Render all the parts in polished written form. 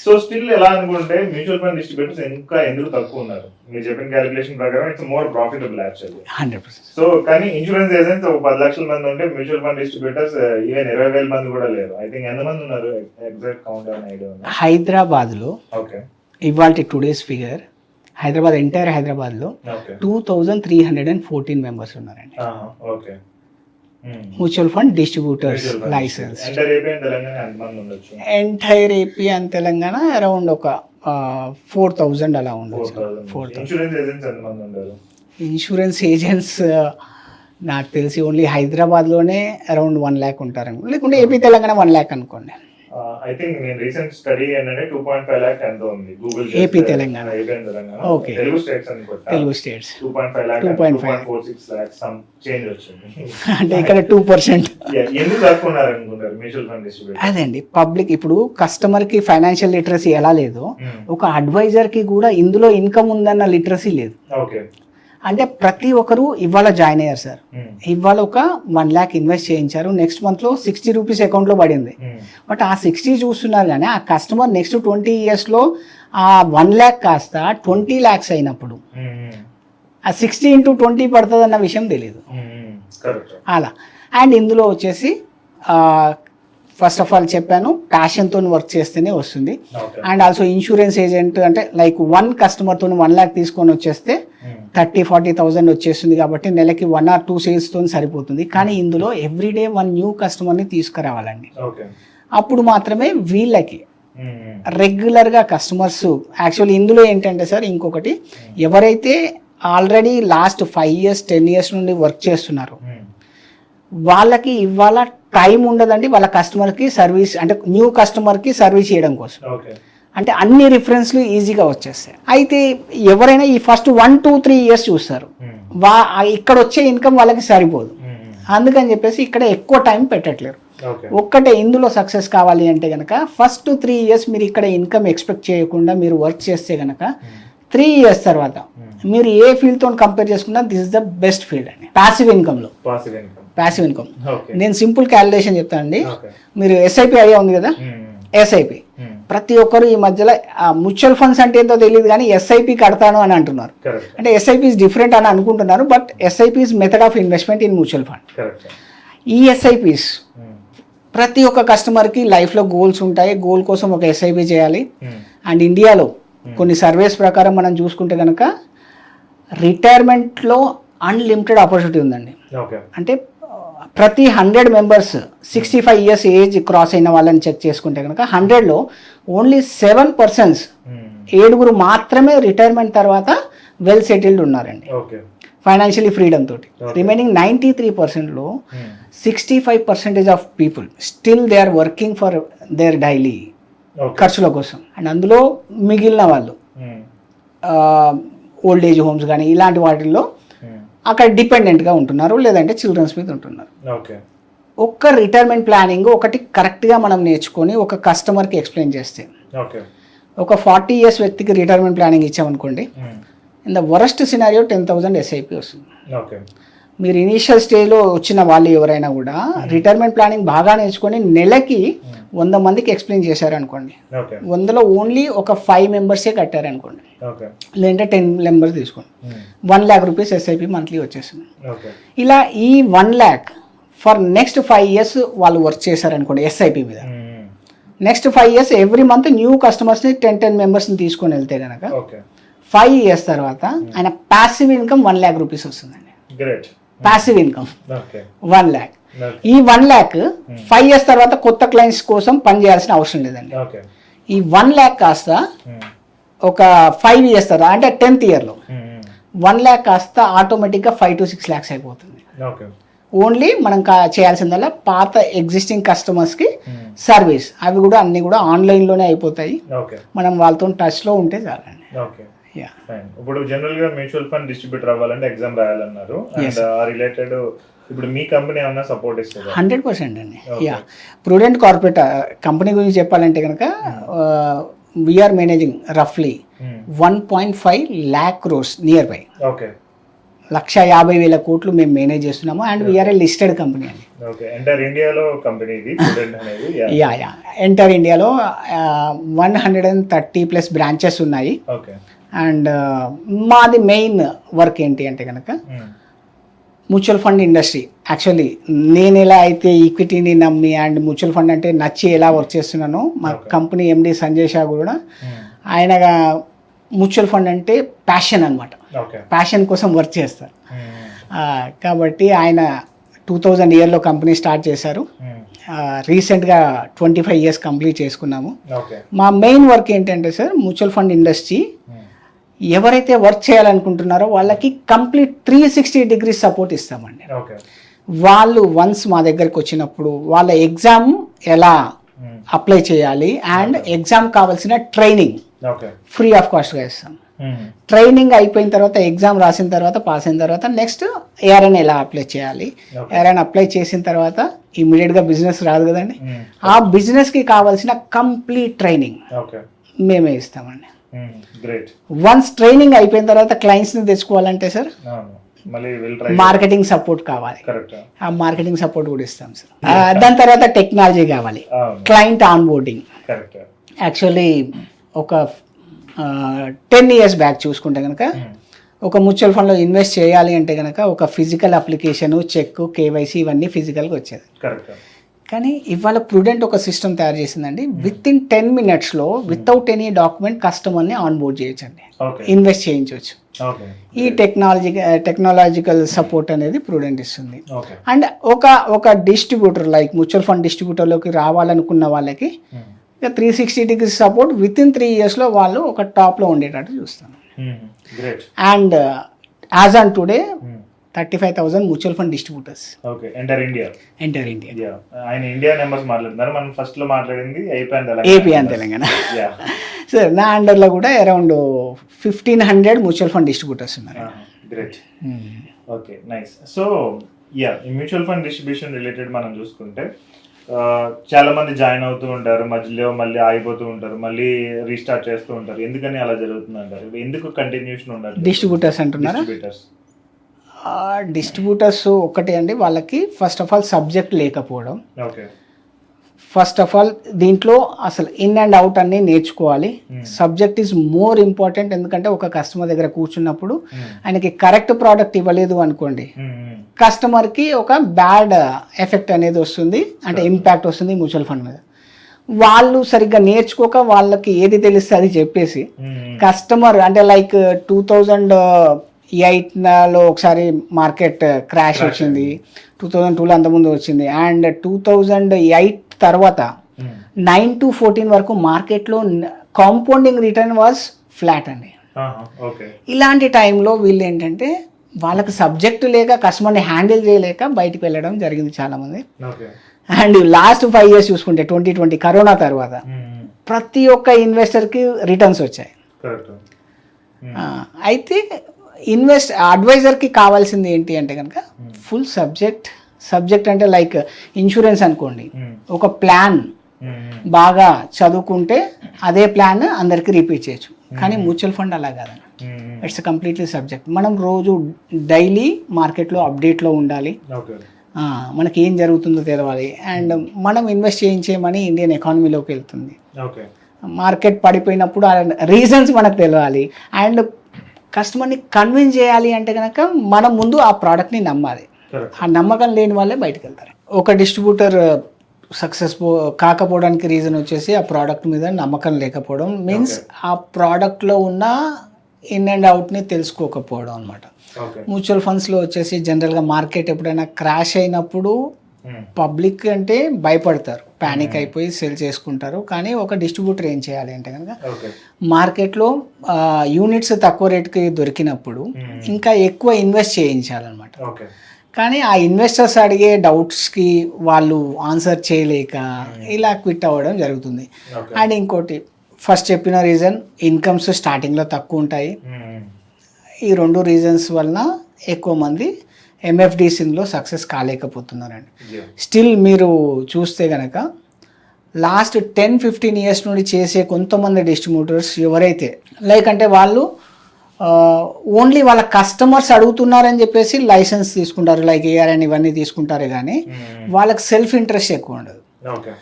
So still ఎలా అనుకుంటే mutual fund distributors ఇంకా ఎందుకు తక్కువ ఉన్నారు? మీరు చెప్పిన క్యాలిక్యులేషన్ ప్రకారం it's more profitable actually. 100%. So కానీ ఇన్సూరెన్స్ ఏజెంట్స్ ఒక 10 లక్షల మంది ఉంటే మ్యూచువల్ ఫండ్ డిస్ట్రిబ్యూటర్స్ ఈవెన్ 20,000 మంది కూడా లేరు. ఐ థింక్ ఎంతమంది ఉన్నారు ఎగ్జాక్ట్ కౌంట్ ఏమైనా ఐడియా ఉందా? హైదరాబాద్లో ఓకే ఇవాళ టుడేస్ ఫిగర్ హైదరాబాద్ ఎంటైర్ హైదరాబాద్లో ఓకే 2314 మెంబర్స్ ఉన్నారండి okay mutual fund distributors licence. Entire AP and Telangana ఎంతమంది ఉండొచ్చు? Entire AP and Telangana around ఒక 4,000 అలా ఉండొచ్చు. 4,000. ఇన్సూరెన్స్ ఏజెంట్స్ ఎంతమంది ఉండరు? ఇన్సూరెన్స్ ఏజెంట్స్ నాకు తెలిసి ఓన్లీ హైదరాబాద్లోనే అరౌండ్ 1 lakh ఉంటారండి, లేకుంటే ఏపీ తెలంగాణ 1 lakh అనుకోండి. ఐ థింక్ నేను రీసెంట్ స్టడీ ఏంటంటే 2.5 lakh ఎంతో ఉంది Google AP Telangana. AP and Telangana. Okay. Telugu states అనుకుంటా. Telugu states 2.5 lakh 2.46 lakh some change వచ్చింది. అంటే ఇక్కడ 2%. ఎందుకు తక్కువ అనుకుంటారు మ్యూచువల్ ఫండ్ డిస్ట్రిబ్యూటర్? అదండి పబ్లిక్ ఇప్పుడు కస్టమర్ కి ఫైనాన్షియల్ లిటరసీ ఎలా లేదో ఒక అడ్వైజర్ కి కూడా ఇందులో ఇన్కమ్ ఉందన్న లిటరసీ లేదు. ఓకే. అంటే ప్రతి ఒక్కరు ఇవాళ జాయిన్ అయ్యారు సార్, ఇవాళ ఒక 1 lakh ఇన్వెస్ట్ చేయించారు, నెక్స్ట్ మంత్ లో 60 రూపీస్ అకౌంట్ లో పడింది. బట్ ఆ 60 చూస్తున్నారు కానీ ఆ కస్టమర్ నెక్స్ట్ 20 years లో ఆ 1 lakh కాస్త 20 lakhs అయినప్పుడు ఆ 60 into 20 పడుతుంది అన్న విషయం తెలియదు అలా. అండ్ ఇందులో వచ్చేసి ఫస్ట్ ఆఫ్ ఆల్ చెప్పాను ప్యాషన్తో వర్క్ చేస్తేనే వస్తుంది. అండ్ ఆల్సో ఇన్సూరెన్స్ ఏజెంట్ అంటే లైక్ 1 customerతో 1 lakh తీసుకొని వచ్చేస్తే 30,000-40,000 వచ్చేస్తుంది కాబట్టి నెలకి 1 or 2 సేల్స్తో సరిపోతుంది. కానీ ఇందులో ఎవ్రీడే 1 new customerని తీసుకురావాలండి. అప్పుడు మాత్రమే వీళ్ళకి రెగ్యులర్గా కస్టమర్స్ యాక్చువల్లీ ఇందులో ఏంటంటే సార్ ఇంకొకటి ఎవరైతే ఆల్రెడీ లాస్ట్ 5 years 10 years నుండి వర్క్ చేస్తున్నారో వాళ్ళకి ఇవాళ టైం ఉండదండి వాళ్ళ కస్టమర్కి సర్వీస్ అంటే న్యూ కస్టమర్కి సర్వీస్ చేయడం కోసం. అంటే అన్ని రిఫరెన్స్లు ఈజీగా వచ్చేస్తాయి. అయితే ఎవరైనా ఈ ఫస్ట్ 1-2-3 years చూస్తారు, ఇక్కడ వచ్చే ఇన్కమ్ వాళ్ళకి సరిపోదు, అందుకని చెప్పేసి ఇక్కడ ఎక్కువ టైం పెట్టట్లేరు. ఒక్కటే ఇందులో సక్సెస్ కావాలి అంటే కనుక ఫస్ట్ 3 years మీరు ఇక్కడ ఇన్కమ్ ఎక్స్పెక్ట్ చేయకుండా మీరు వర్క్ చేస్తే కనుక 3 years తర్వాత మీరు ఏ ఫీల్డ్ తో కంపేర్ చేసుకున్నా this is the best field అండి పాసివ్ ఇన్కమ్ లో. పాసివ్ ఇన్కమ్ నేను సింపుల్ క్యాలిక్యులేషన్ చెప్తానండి. మీరు ఎస్ఐపి ఐడియా ఉంది కదా, ఎస్ఐపి ప్రతి ఒక్కరు ఈ మధ్యలో మ్యూచువల్ ఫండ్స్ అంటే ఏంటో తెలియదు కానీ ఎస్ఐపి కడతాను అని అంటున్నారు. అంటే ఎస్ఐపి ఇస్ డిఫరెంట్ అని అనుకుంటున్నారు, but SIP is method of investment in mutual fund. ఈ ఎస్ఐపిస్ ప్రతి ఒక్క కస్టమర్కి లైఫ్లో గోల్స్ ఉంటాయి, గోల్ కోసం ఒక ఎస్ఐపి చేయాలి. అండ్ ఇండియాలో కొన్ని సర్వేస్ ప్రకారం మనం చూసుకుంటే కనుక రిటైర్మెంట్లో అన్లిమిటెడ్ ఆపర్చునిటీ ఉందండి. అంటే ప్రతి 100 members 65 years ఏజ్ క్రాస్ అయిన వాళ్ళని చెక్ చేసుకుంటే కనుక 100లో ఓన్లీ 7% 7 మాత్రమే రిటైర్మెంట్ తర్వాత వెల్ సెటిల్డ్ ఉన్నారండి ఫైనాన్షియలీ ఫ్రీడమ్ తోటి. రిమైనింగ్ 93%లో 65% of people still they are working for their daily ఖర్చుల కోసం. అండ్ అందులో మిగిలిన వాళ్ళు ఓల్డ్ ఏజ్ హోమ్స్ కానీ ఇలాంటి వాటిల్లో అక్కడ డిపెండెంట్గా ఉంటున్నారు, లేదంటే చిల్డ్రన్స్ మీద ఉంటున్నారు. ఒక్క రిటైర్మెంట్ ప్లానింగ్ ఒకటి కరెక్ట్గా మనం నేర్చుకొని ఒక కస్టమర్కి ఎక్స్ప్లెయిన్ చేస్తే ఒక 40 years వ్యక్తికి రిటైర్మెంట్ ప్లానింగ్ ఇచ్చామనుకోండి, in the worst scenario 10,000 SIP వస్తుంది. మీరు ఇనీషియల్ స్టేజ్లో వచ్చిన వాళ్ళు ఎవరైనా కూడా రిటైర్మెంట్ ప్లానింగ్ బాగా నేర్చుకొని నెలకి 100 మందికి ఎక్స్ప్లెయిన్ చేశారనుకోండి, 100లో ఓన్లీ ఒక 5 members కట్టారనుకోండి, లేదంటే 10 members తీసుకోండి, 1 lakh rupees ఎస్ఐపి మంత్లీ వచ్చేస్తుంది. ఇలా ఈ 1 lakh ఫర్ నెక్స్ట్ 5 years వాళ్ళు వర్క్ చేశారనుకోండి ఎస్ఐపి మీద, next 5 years every month new కస్టమర్స్ని 10 members తీసుకొని వెళ్తే కనుక 5 years తర్వాత ఆయన ప్యాసివ్ ఇన్కమ్ 1 lakh rupees వస్తుందండి. Passive income 1 lakh. ఈ 1 lakh 5 years తర్వాత కొత్త క్లయింట్స్ కోసం పని చేయాల్సిన అవసరం లేదండి. ఈ 1 lakh కాస్త ఒక 5 years తర్వాత అంటే 10th yearలో 1 lakh కాస్త ఆటోమేటిక్గా 5 to 6 lakhs అయిపోతుంది. ఓన్లీ మనం చేయాల్సిందల్లా పాత ఎగ్జిస్టింగ్ కస్టమర్స్కి సర్వీస్, అవి కూడా అన్ని కూడా ఆన్లైన్లోనే అయిపోతాయి, మనం వాళ్ళతో టచ్లో ఉంటే చాలండి. ఇప్పుడు జనరల్ గా మ్యూచువల్ ఫండ్ డిస్ట్రిబ్యూటర్ అవ్వాలంటే ఎగ్జామ్ రాయాలన్నారు, అండ్ ఆ రిలేటెడ్ ఇప్పుడు మీ కంపెనీ ఏమన్నా సపోర్ట్ ఇస్తుంది? 100% అండి. ప్రుడెంట్ కార్పొరేట్ కంపెనీ గురించి చెప్పాలంటే కనుక వీఆర్ మేనేజింగ్ రఫ్లీ 1.5 lakh crores నియర్ బై. 1,50,000 కోట్లు మేము మేనేజ్ చేస్తున్నాము and we're a listed company అండి. ఓకే, ఎంటర్ ఇండియాలో కంపెనీ ఇది Prudent అనేది. యా ఎంటర్ ఇండియాలో 130+ బ్రాంచెస్ ఉన్నాయి. ఓకే. అండ్ మాది మెయిన్ వర్క్ ఏంటి అంటే కనుక మ్యూచువల్ ఫండ్ ఇండస్ట్రీ. యాక్చువల్లీ నేను ఎలా అయితే ఈక్విటీని నమ్మి అండ్ మ్యూచువల్ ఫండ్ అంటే నచ్చి ఎలా వర్క్ చేస్తున్నానో మా కంపెనీ ఎండి సంజయ్ షా కూడా ఆయన మ్యూచువల్ ఫండ్ అంటే ప్యాషన్ అనమాట. ప్యాషన్ కోసం వర్క్ చేస్తారు. కాబట్టి ఆయన 2000 ఇయర్లో కంపెనీ స్టార్ట్ చేశారు. రీసెంట్గా 25 ఇయర్స్ కంప్లీట్ చేసుకున్నాము. మా మెయిన్ వర్క్ ఏంటంటే సార్ మ్యూచువల్ ఫండ్ ఇండస్ట్రీ ఎవరైతే వర్క్ చేయాలనుకుంటున్నారో వాళ్ళకి కంప్లీట్ 360 డిగ్రీస్ సపోర్ట్ ఇస్తామండి. వాళ్ళు వన్స్ మా దగ్గరికి వచ్చినప్పుడు వాళ్ళ ఎగ్జామ్ ఎలా అప్లై చేయాలి అండ్ ఎగ్జామ్ కావాల్సిన ట్రైనింగ్ ఫ్రీ ఆఫ్ కాస్ట్గా ఇస్తాం. ట్రైనింగ్ అయిపోయిన తర్వాత ఎగ్జామ్ రాసిన తర్వాత పాస్ అయిన తర్వాత నెక్స్ట్ ఏఆర్ఎన్ ఎలా అప్లై చేయాలి, ఏఆర్ఎన్ అప్లై చేసిన తర్వాత ఇమీడియట్గా బిజినెస్ రాదు కదండి, ఆ బిజినెస్కి కావాల్సిన కంప్లీట్ ట్రైనింగ్ మేమే ఇస్తామండి. వన్స్ ట్రైనింగ్ అయిపోయిన తర్వాత క్లయింట్స్ని తెచ్చుకోవాలంటే సార్ మార్కెటింగ్ సపోర్ట్ కావాలి, ఆ మార్కెటింగ్ సపోర్ట్ కూడా ఇస్తాం సార్. దాని తర్వాత టెక్నాలజీ కావాలి, క్లయింట్ ఆన్బోర్డింగ్. యాక్చువల్లీ ఒక 10 ఇయర్స్ బ్యాక్ చూసుకుంటే కనుక ఒక మ్యూచువల్ ఫండ్లో ఇన్వెస్ట్ చేయాలి అంటే కనుక ఒక ఫిజికల్ అప్లికేషన్, చెక్, కేవైసీ ఇవన్నీ ఫిజికల్గా వచ్చేది. కానీ ఇవాళ ప్రుడెంట్ ఒక సిస్టమ్ తయారు చేసిందండి. విత్ ఇన్ 10 minutesలో వితౌట్ ఎనీ డాక్యుమెంట్ కస్టమర్ని ఆన్బోర్డ్ చేయొచ్చండి, ఇన్వెస్ట్ చేయించవచ్చు. ఈ టెక్నాలజికల్ సపోర్ట్ అనేది ప్రుడెంట్ ఇస్తుంది. అండ్ ఒక డిస్ట్రిబ్యూటర్ లైక్ మ్యూచువల్ ఫండ్ డిస్ట్రిబ్యూటర్లోకి రావాలనుకున్న వాళ్ళకి 360 డిగ్రీస్ సపోర్ట్ విత్ ఇన్ 3 ఇయర్స్లో వాళ్ళు ఒక టాప్లో ఉండేటట్టు చూస్తాం. And as on today 35,000 mutual fund distributors. Okay, enter India. ఆయన ఇండియా నెంబర్స్ మాట్లాడుతున్నారు, మనం ఫస్ట్ లో మాట్లాడింది ఏపీ అండ్ తెలంగాణ. సార్ నా అండర్లో కూడా అరౌండ్ 1,500 మ్యూచువల్ ఫండ్ డిస్ట్రిబ్యూటర్స్ ఉన్నారు. గ్రేట్. Okay, nice. సో ఈ మ్యూచువల్ ఫండ్ డిస్ట్రిబ్యూషన్ రిలేటెడ్ మనం చూసుకుంటే చాలా మంది జాయిన్ అవుతూ ఉంటారు, మధ్యలో మళ్ళీ ఆగిపోతూ ఉంటారు, మళ్ళీ రీస్టార్ట్ చేస్తూ ఉంటారు. ఎందుకని అలా జరుగుతుంది అంటారు? ఎందుకు కంటిన్యూషన్ ఉండాలి? డిస్ట్రిబ్యూటర్స్ అంటున్నారా? డిస్ట్రిబ్యూటర్స్ ఒకటి అండి, వాళ్ళకి ఫస్ట్ ఆఫ్ ఆల్ సబ్జెక్ట్ లేకపోవడం. ఫస్ట్ ఆఫ్ ఆల్ దీంట్లో అసలు ఇన్ అండ్ అవుట్ అన్ని నేర్చుకోవాలి. Subject is more important. ఎందుకంటే ఒక కస్టమర్ దగ్గర కూర్చున్నప్పుడు ఆయనకి కరెక్ట్ ప్రోడక్ట్ ఇవ్వలేదు అనుకోండి, కస్టమర్కి ఒక బ్యాడ్ ఎఫెక్ట్ అనేది వస్తుంది, అంటే ఇంపాక్ట్ వస్తుంది మ్యూచువల్ ఫండ్ మీద. వాళ్ళు సరిగ్గా నేర్చుకోక వాళ్ళకి ఏది తెలిస్తే అది చెప్పేసి కస్టమర్ అంటే లైక్ 2008లో ఒకసారి మార్కెట్ క్రాష్ వచ్చింది, 2002లో అంతకుముందు వచ్చింది, అండ్ 2008 తర్వాత 9 to 14 వరకు మార్కెట్లో కాంపౌండింగ్ రిటర్న్ వాజ్ ఫ్లాట్ అండి. ఇలాంటి టైంలో వీళ్ళు ఏంటంటే వాళ్ళకి సబ్జెక్ట్ లేక కస్టమర్ని హ్యాండిల్ చేయలేక బయటకు వెళ్ళడం జరిగింది చాలామంది. అండ్ లాస్ట్ 5 years చూసుకుంటే 2020 కరోనా తర్వాత ప్రతి ఒక్క ఇన్వెస్టర్కి రిటర్న్స్ వచ్చాయి. అయితే అడ్వైజర్కి కావాల్సింది ఏంటి అంటే కనుక ఫుల్ సబ్జెక్ట్ అంటే లైక్ ఇన్సూరెన్స్ అనుకోండి, ఒక ప్లాన్ బాగా చదువుకుంటే అదే ప్లాన్ అందరికి రిపీట్ చేయొచ్చు. కానీ మ్యూచువల్ ఫండ్ అలా కాదండి, ఇట్స్ కంప్లీట్లీ సబ్జెక్ట్. మనం రోజు డైలీ మార్కెట్లో అప్డేట్లో ఉండాలి, మనకి ఏం జరుగుతుందో తెలవాలి. అండ్ మనం ఇన్వెస్ట్ చేయించే మనీ ఇండియన్ ఎకానమీలోకి వెళ్తుంది. మార్కెట్ పడిపోయినప్పుడు రీజన్స్ మనకు తెలియాలి. అండ్ కస్టమర్ని కన్విన్స్ చేయాలి అంటే కనుక మనం ముందు ఆ ప్రోడక్ట్ని నమ్మాలి. ఆ నమ్మకం లేని వాళ్ళే బయటకు వెళ్తారు. ఒక డిస్ట్రిబ్యూటర్ సక్సెస్ కాకపోవడానికి రీజన్ వచ్చేసి ఆ ప్రోడక్ట్ మీద నమ్మకం లేకపోవడం, మీన్స్ ఆ ప్రోడక్ట్లో ఉన్న ఇన్ అండ్ అవుట్ని తెలుసుకోకపోవడం అనమాట. మ్యూచువల్ ఫండ్స్లో వచ్చేసి జనరల్గా మార్కెట్ ఎప్పుడైనా క్రాష్ అయినప్పుడు పబ్లిక్ అంటే భయపడతారు, ప్యానిక్ అయిపోయి సెల్ చేసుకుంటారు. కానీ ఒక డిస్ట్రిబ్యూటర్ ఏం చేయాలి అంటే కనుక మార్కెట్లో యూనిట్స్ తక్కువ రేట్కి దొరికినప్పుడు ఇంకా ఎక్కువ ఇన్వెస్ట్ చేయించాలన్నమాట. కానీ ఆ ఇన్వెస్టర్స్ అడిగే డౌట్స్కి వాళ్ళు ఆన్సర్ చేయలేక ఇలా క్విట్ అవ్వడం జరుగుతుంది. అండ్ ఇంకోటి ఫస్ట్ చెప్పిన రీజన్, ఇన్కమ్స్ స్టార్టింగ్లో తక్కువ ఉంటాయి. ఈ 2 రీజన్స్ వలన ఎక్కువ మంది ఎంఎఫ్డిసిలో సక్సెస్ కాలేకపోతున్నారండి. స్టిల్ మీరు చూస్తే కనుక లాస్ట్ 10-15 years నుండి చేసే కొంతమంది డిస్ట్రిబ్యూటర్స్ ఎవరైతే లైక్ అంటే వాళ్ళు ఓన్లీ వాళ్ళ కస్టమర్స్ అడుగుతున్నారని చెప్పేసి లైసెన్స్ తీసుకుంటారు, లైక్ ఏఆర్ఎన్ ఇవన్నీ తీసుకుంటారు, కానీ వాళ్ళకి సెల్ఫ్ ఇంట్రెస్ట్ ఎక్కువ ఉండదు. ఓకే.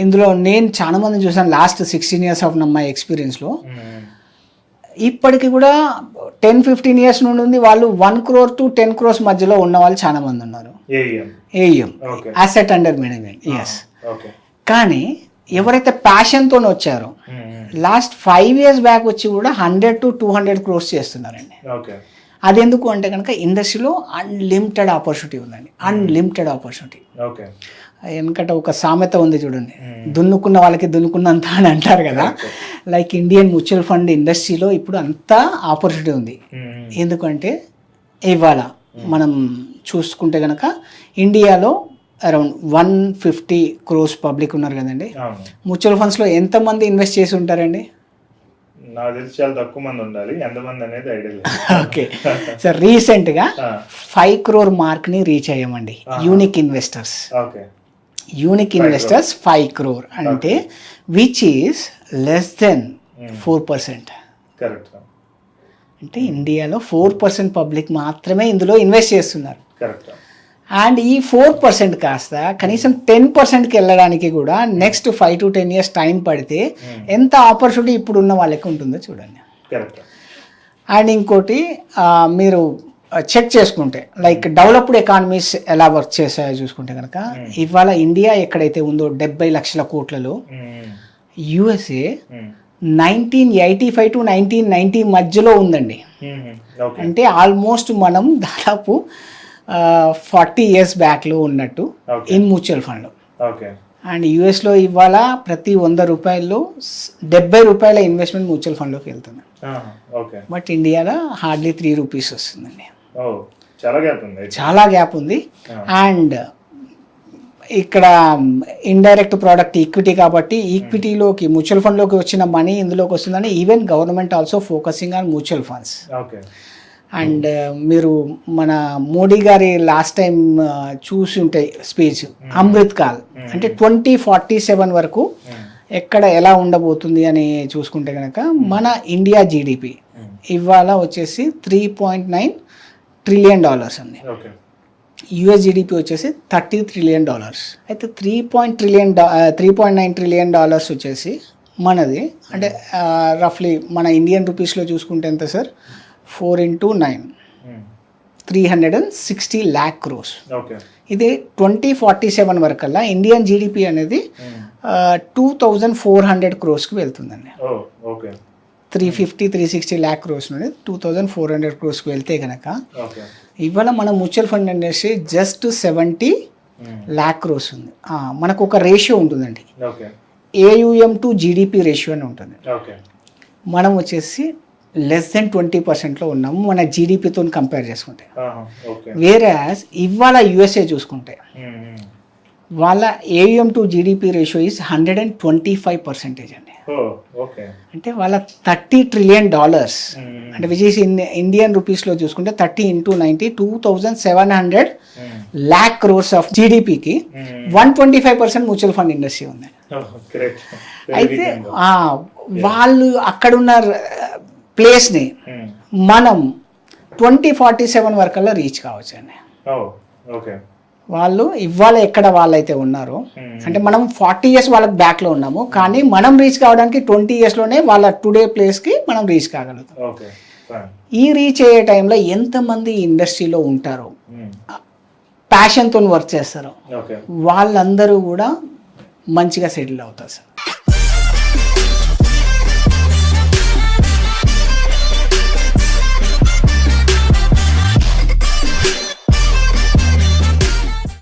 ఇందులో నేను చాలా మంది చూసాను లాస్ట్ 16 years ఆఫ్ మై ఎక్స్పీరియన్స్లో. ఇప్పటికి కూడా 10-15 years నుండి ఉంది, వాళ్ళు 1 crore to 10 crores మధ్యలో ఉన్న వాళ్ళు చాలా మంది ఉన్నారు. AM asset under management. Yes. కానీ ఎవరైతే ప్యాషన్తో వచ్చారో లాస్ట్ 5 years బ్యాక్ వచ్చి కూడా 100 to 200 crores చేస్తున్నారండి. అది ఎందుకు అంటే కనుక ఇండస్ట్రీలో అన్లిమిటెడ్ ఆపర్చునిటీ ఉందండి, అన్లిమిటెడ్ ఆపర్చునిటీ. ఎందుకంటే ఒక సామెత ఉంది చూడండి, దున్నుకున్న వాళ్ళకి దున్నుకున్నంత అని అంటారు కదా. లైక్ ఇండియన్ మ్యూచువల్ ఫండ్ ఇండస్ట్రీలో ఇప్పుడు అంతా ఆపర్చునిటీ ఉంది. ఎందుకంటే ఇవాళ మనం చూసుకుంటే కనుక ఇండియాలో అరౌండ్ 150 crores పబ్లిక్ ఉన్నారు కదండి. మ్యూచువల్ ఫండ్స్లో ఎంతమంది ఇన్వెస్ట్ చేసి ఉంటారండి? నాకు తెలిసి చాలా తక్కువ మంది ఉండాలి, ఎంతమంది అనేది ఐడియా లేదు. ఓకే సార్, రీసెంట్గా 5 crore మార్క్ని రీచ్ అయ్యామండి unique investors. Unique investors 5 crore అంటే which is less than 4%. Correct. అంటే ఇండియాలో 4% పబ్లిక్ మాత్రమే ఇందులో ఇన్వెస్ట్ చేస్తున్నారు. కరెక్ట్. అండ్ ఈ 4% కాస్త కనీసం 10%కి వెళ్ళడానికి కూడా నెక్స్ట్ 5 to 10 years టైం పడితే ఎంత ఆపర్చునిటీ ఇప్పుడు ఉన్న వాళ్ళకి ఉంటుందో చూడండి. కరెక్ట్. అండ్ ఇంకోటి మీరు చెక్ చేసుకుంటే లైక్ డెవలప్డ్ ఎకానమీస్ ఎలా వర్క్ చేసాయో చూసుకుంటే కనుక ఇవాళ ఇండియా ఎక్కడైతే ఉందో 70 లక్షల కోట్లలో, యుఎస్ఏ 1985 to 1990 మధ్యలో ఉందండి. అంటే ఆల్మోస్ట్ మనం దాదాపు 40 years బ్యాక్లో ఉన్నట్టు ఇన్ మ్యూచువల్ ఫండ్. అండ్ యుఎస్లో ఇవాళ ప్రతి 100 రూపాయల్లో 70 రూపాయల ఇన్వెస్ట్మెంట్ మ్యూచువల్ ఫండ్లోకి వెళ్తుంది. బట్ ఇండియాలో హార్డ్లీ 3 rupees వస్తుందండి. చాలా గ్యాప్ ఉంది. అండ్ ఇక్కడ ఇండైరెక్ట్ ప్రోడక్ట్ ఈక్విటీ కాబట్టి ఈక్విటీలోకి మ్యూచువల్ ఫండ్లోకి వచ్చిన మనీ ఇందులోకి వస్తుందని even government also focusing on mutual funds. And మీరు మన మోడీ గారి లాస్ట్ టైం చూసి ఉంటే స్పీచ్ అమృత్ కాల్ అంటే 2047 వరకు ఎక్కడ ఎలా ఉండబోతుంది అని చూసుకుంటే కనుక మన ఇండియా జీడిపి ఇవాళ వచ్చేసి $3.9 trillion అండి. యుఎస్ జీడిపి వచ్చేసి $30 trillion. అయితే $3.9 trillion వచ్చేసి మనది అంటే రఫ్లీ మన ఇండియన్ రూపీస్లో చూసుకుంటే ఎంత సార్? 4 into 9 360 lakh crores. ఇది 2047 వరకల్లా ఇండియన్ జీడిపి అనేది 2400 crores వెళ్తుందండి. 350-360 lakh crores నుండి 2400 crores వెళ్తే కనుక ఇవాళ మన mutual fund industry just 70 lakh crores ఉంది. మనకు ఒక రేషియో ఉంటుందండి, AUM to జీడిపి రేషియో అని ఉంటుంది. మనం వచ్చేసి లెస్ దెన్ 20%లో ఉన్నాము మన జీడిపితో కంపేర్ చేసుకుంటే. వేరే ఇవాళ యుఎస్ఏ చూసుకుంటే వాళ్ళ AUM to GDP ratio is 125% అండి. అంటే వాళ్ళ $30 trillion అంటే విచ్ ఈస్ ఇండియన్ రూపీస్లో చూసుకుంటే 30 into 90 2700 lakh crores ఆఫ్ జీడిపికి 125% మ్యూచువల్ ఫండ్ ఇండస్ట్రీ ఉంది. అయితే వాళ్ళు అక్కడున్న ప్లేస్ని మనం 2047 వరకల్లా రీచ్ కావచ్చు అండి. వాళ్ళు ఇవాళ ఎక్కడ వాళ్ళైతే ఉన్నారో అంటే మనం 40 years వాళ్ళకి బ్యాక్లో ఉన్నాము, కానీ మనం రీచ్ కావడానికి 20 yearsలోనే వాళ్ళ టుడే ప్లేస్కి మనం రీచ్ కాగలుగుతాం. ఈ రీచ్ అయ్యే టైంలో ఎంతమంది ఇండస్ట్రీలో ఉంటారో ప్యాషన్తో వర్క్ చేస్తారో వాళ్ళందరూ కూడా మంచిగా సెటిల్ అవుతారు సార్.